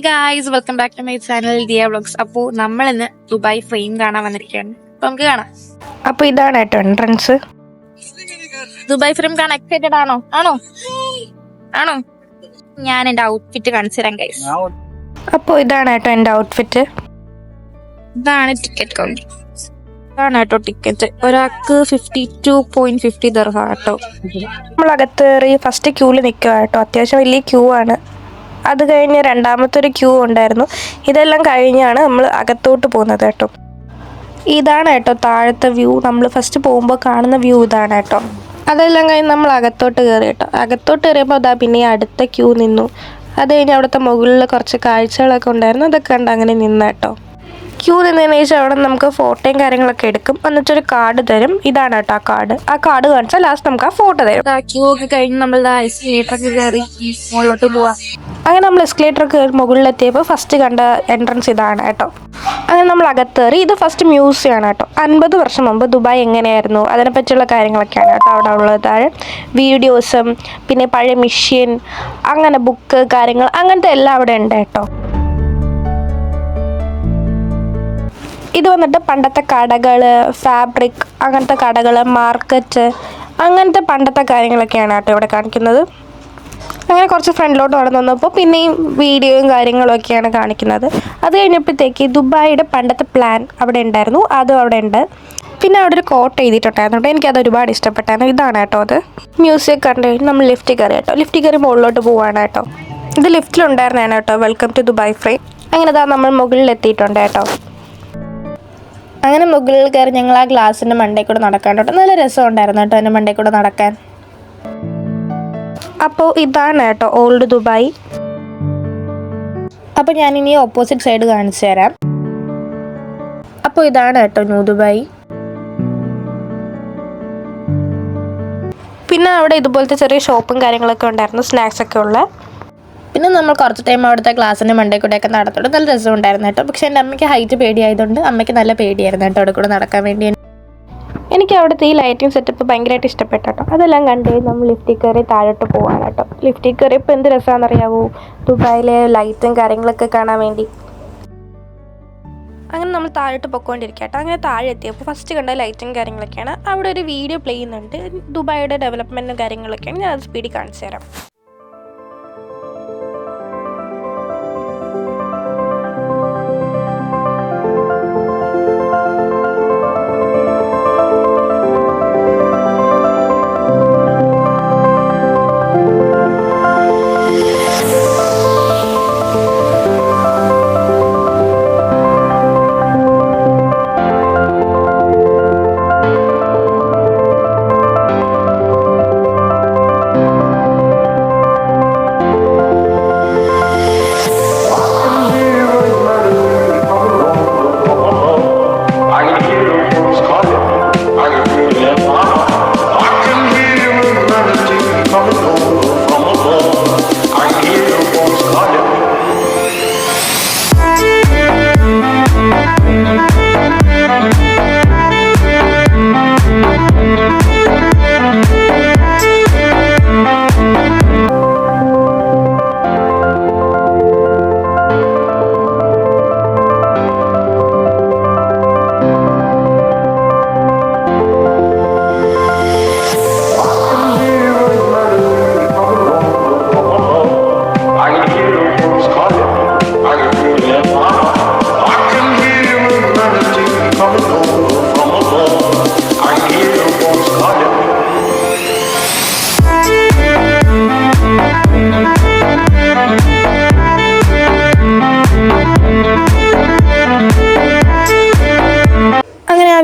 Guys, welcome back to my channel Diya vlogs. അപ്പോൾ നമ്മൾ ഇന്ന് ദുബായ് ഫ്രെയിം കാണാൻ വന്നിരിക്കുകയാണ്. അപ്പൊ നമുക്ക് കാണാം. അപ്പൊ ഇതാണ് കേട്ടോ എൻട്രൻസ്. ദുബായ് ഫ്രെയിം കാണാൻ എക്സൈറ്റഡ് ആണോ? ആണോ? ഞാൻ എന്റെ ഔട്ട്ഫിറ്റ് കാണിച്ചു തരാം ഗൈസ്. അപ്പൊ ഇതാണ് കേട്ടോ എന്റെ ഔട്ട്ഫിറ്റ്. ഇതാണ് ടിക്കറ്റ് കൗണ്ടർ. ഇതാണ് കേട്ടോ ടിക്കറ്റ്. ഒരാൾക്ക് 52.50 ദിർഹം കേട്ടോ. നമ്മൾ അകത്തേറി ഫസ്റ്റ് ക്യൂല് നിൽക്കുക കേട്ടോ. അത്യാവശ്യം വലിയ ക്യൂ ആണ്. അത് കഴിഞ്ഞ് രണ്ടാമത്തെ ഒരു ക്യൂ ഉണ്ടായിരുന്നു. ഇതെല്ലാം കഴിഞ്ഞാണ് നമ്മൾ അകത്തോട്ട് പോകുന്നത് കേട്ടോ. ഇതാണ് കേട്ടോ താഴത്തെ വ്യൂ. നമ്മൾ ഫസ്റ്റ് പോകുമ്പോൾ കാണുന്ന വ്യൂ ഇതാണ് കേട്ടോ. അതെല്ലാം കഴിഞ്ഞ് നമ്മൾ അകത്തോട്ട് കയറി കേട്ടോ. അകത്തോട്ട് കയറിയപ്പോൾ അതാ പിന്നെ അടുത്ത ക്യൂ നിന്നു. അത് കഴിഞ്ഞ് അവിടുത്തെ മുകളിൽ കുറച്ച് കാഴ്ചകളൊക്കെ ഉണ്ടായിരുന്നു. അതൊക്കെ കണ്ട് അങ്ങനെ നിന്ന കേട്ടോ. ക്യൂ നിന്നതിന് ശേഷം അവിടെ നമുക്ക് ഫോട്ടോയും കാര്യങ്ങളൊക്കെ എടുക്കും. എന്നിട്ടൊരു കാർഡ് തരും. ഇതാണ് കേട്ടോ ആ കാർഡ് കാണിച്ചാൽ ലാസ്റ്റ് നമുക്ക് ആ ഫോട്ടോ തരും. ക്യൂ ഒക്കെ കഴിഞ്ഞ് നമ്മൾ എസ്കലേറ്ററൊക്കെ കയറി മുകളിലോട്ട് പോവാ. അങ്ങനെ നമ്മൾ എസ്കലേറ്റർ കയറി മുകളിലെത്തിയപ്പോൾ ഫസ്റ്റ് കണ്ട എൻട്രൻസ് ഇതാണ് കേട്ടോ. അങ്ങനെ നമ്മൾ അകത്തേറി. ഇത് ഫസ്റ്റ് മ്യൂസിയം ആണ് കേട്ടോ. 50 വർഷം മുമ്പ് ദുബായ് എങ്ങനെയായിരുന്നു അതിനെപ്പറ്റിയുള്ള കാര്യങ്ങളൊക്കെയാണ് കേട്ടോ അവിടെ ഉള്ളത്. താഴെ വീഡിയോസും പിന്നെ പഴയ മെഷീൻ, അങ്ങനെ ബുക്ക് കാര്യങ്ങൾ അങ്ങനത്തെ എല്ലാം അവിടെ ഉണ്ട് കേട്ടോ. ഇത് വന്നിട്ട് പണ്ടത്തെ കടകൾ, ഫാബ്രിക് അങ്ങനത്തെ കടകൾ, മാർക്കറ്റ് അങ്ങനത്തെ പണ്ടത്തെ കാര്യങ്ങളൊക്കെയാണ് കേട്ടോ ഇവിടെ കാണിക്കുന്നത്. അങ്ങനെ കുറച്ച് ഫ്രണ്ടിലോട്ട് നടന്നു വന്നപ്പോൾ പിന്നെയും വീഡിയോയും കാര്യങ്ങളും ഒക്കെയാണ് കാണിക്കുന്നത്. അത് കഴിഞ്ഞപ്പോഴത്തേക്ക് ദുബായിയുടെ പണ്ടത്തെ പ്ലാൻ അവിടെ ഉണ്ടായിരുന്നു. അതും അവിടെ ഉണ്ട്. പിന്നെ അവിടെ ഒരു കോട്ട് എഴുതിയിട്ടുണ്ടായിരുന്നു. എനിക്കത് ഒരുപാട് ഇഷ്ടപ്പെട്ടായിരുന്നു. ഇതാണ് കേട്ടോ അത്. മ്യൂസിയം കണ്ടു കഴിഞ്ഞ് നമ്മൾ ലിഫ്റ്റിൽ കയറി കേട്ടോ. ലിഫ്റ്റിൽ കയറി മുകളിലോട്ട് പോവാണ് കേട്ടോ. ഇത് ലിഫ്റ്റിലുണ്ടായിരുന്നതാണ് കേട്ടോ. Welcome to Dubai frame. അങ്ങനെ ഇതാ നമ്മൾ മുകളിൽ എത്തിയിട്ടുണ്ട് കേട്ടോ. അങ്ങനെ മുകളിൽ കയറി ഞങ്ങൾ ആ ഗ്ലാസിൻ്റെ മണ്ടയിൽ കൂടെ നടക്കാൻ കേട്ടോ. നല്ല രസം ഉണ്ടായിരുന്നു കേട്ടോ അതിൻ്റെ മണ്ടയിൽ കൂടെ നടക്കാൻ. അപ്പോൾ ഇതാണ് കേട്ടോ ഓൾഡ് ദുബായ്. അപ്പോൾ ഞാനിനി ഓപ്പോസിറ്റ് സൈഡ് കാണിച്ചു തരാം. അപ്പോൾ ഇതാണ് കേട്ടോ ന്യൂ ദുബായ്. പിന്നെ അവിടെ ഇതുപോലത്തെ ചെറിയ ഷോപ്പും കാര്യങ്ങളൊക്കെ ഉണ്ടായിരുന്നു, സ്നാക്സ് ഒക്കെ ഉള്ള. പിന്നെ നമ്മൾ കുറച്ച് ടൈം അവിടുത്തെ ക്ലാസ്സിൻ്റെ മണ്ടയിൽ കൂടെയൊക്കെ നടത്തോണ്ട് നല്ല രസം ഉണ്ടായിരുന്നു കേട്ടോ. പക്ഷേ എൻ്റെ അമ്മയ്ക്ക് ഹൈറ്റ് പേടിയായതുകൊണ്ട് അമ്മയ്ക്ക് നല്ല പേടിയായിരുന്നു കേട്ടോ അവിടെ കൂടെ നടക്കാൻ വേണ്ടി. എനിക്ക് അവിടുത്തെ ഈ ലൈറ്റിംഗ് സെറ്റപ്പ് ഭയങ്കരമായിട്ട് ഇഷ്ടപ്പെട്ടു കേട്ടോ. അതെല്ലാം കണ്ട് നമ്മൾ ലിഫ്റ്റിൽ കയറി താഴോട്ട് പോവാണ് കേട്ടോ. ലിഫ്റ്റിൽ കയറിയപ്പോൾ എന്ത് രസമാണെന്നറിയാവോ ദുബായിലെ ലൈറ്റും കാര്യങ്ങളൊക്കെ കാണാൻ വേണ്ടി. അങ്ങനെ നമ്മൾ താഴോട്ട് പൊയ്ക്കൊണ്ടിരിക്കുക കേട്ടോ. അങ്ങനെ താഴെ എത്തിയപ്പോൾ ഫസ്റ്റ് കണ്ട ലൈറ്റും കാര്യങ്ങളൊക്കെയാണ്. അവിടെ ഒരു വീഡിയോ പ്ലേ ചെയ്യുന്നുണ്ട്. ദുബായിയുടെ ഡെവലപ്മെൻറ്റും കാര്യങ്ങളൊക്കെയാണ്. ഞാൻ അത് സ്പീഡിൽ കാണിച്ചു തരാം.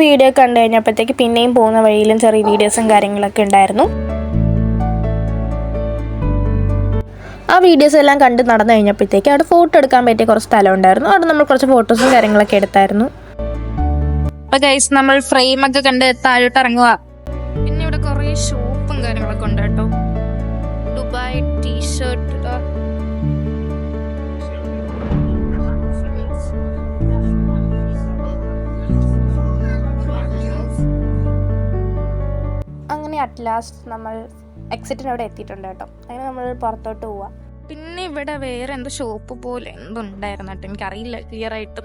വീഡിയോ കണ്ടു കഴിഞ്ഞപ്പോഴത്തേക്ക് പിന്നെയും പോകുന്ന വഴിയിലും ചെറിയ വീഡിയോസും കാര്യങ്ങളൊക്കെ ഉണ്ടായിരുന്നു. ആ വീഡിയോസ് എല്ലാം കണ്ട് നടന്നു കഴിഞ്ഞപ്പോഴത്തേക്ക് അവിടെ ഫോട്ടോ എടുക്കാൻ പറ്റിയ കുറച്ച് സ്ഥലം ഉണ്ടായിരുന്നു. അവിടെ നമ്മൾ കുറച്ച് ഫോട്ടോസും കാര്യങ്ങളൊക്കെ എടുത്തായിരുന്നു. അപ്പൊ ഗൈസ് നമ്മൾ ഫ്രെയിം ഒക്കെ കണ്ട് താഴോട്ട് ഇറങ്ങുക. പിന്നെ ഇവിടെ കുറെ ഷോപ്പും കാര്യങ്ങളൊക്കെ ഉണ്ട് കേട്ടോ. ദുബായ് ടീഷർട്ട്, അറ്റ് ലാസ്റ്റ് നമ്മൾ എക്സിറ്റിനവിടെ എത്തിയിട്ടുണ്ട് കേട്ടോ. അങ്ങനെ നമ്മൾ പുറത്തോട്ട് പോവാം. പിന്നെ ഇവിടെ വേറെ എന്തോ ഷോപ്പ് പോലെ എന്തുണ്ടായിരുന്നു കേട്ടോ, എനിക്കറിയില്ല ക്ലിയർ ആയിട്ട്.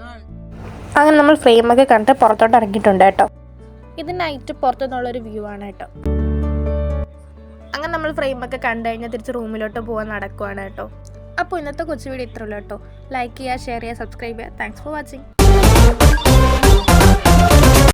അങ്ങനെ നമ്മൾ ഫ്രെയിമൊക്കെ കണ്ടിട്ട് പുറത്തോട്ട് ഇറങ്ങിയിട്ടുണ്ട് കേട്ടോ. ഇത് നൈറ്റ് പുറത്തുനിന്നുള്ളൊരു വ്യൂ ആണ് കേട്ടോ. അങ്ങനെ നമ്മൾ ഫ്രെയിമൊക്കെ കണ്ടു കഴിഞ്ഞാൽ തിരിച്ച് റൂമിലോട്ട് പോകാൻ നടക്കുവാണ് കേട്ടോ. അപ്പോൾ ഇന്നത്തെ കൊച്ചു വീഡിയോ ഇത്ര ഉള്ളൂ കേട്ടോ. ലൈക്ക് ചെയ്യുക, ഷെയർ ചെയ്യുക, സബ്സ്ക്രൈബ് ചെയ്യുക. Thanks for watching.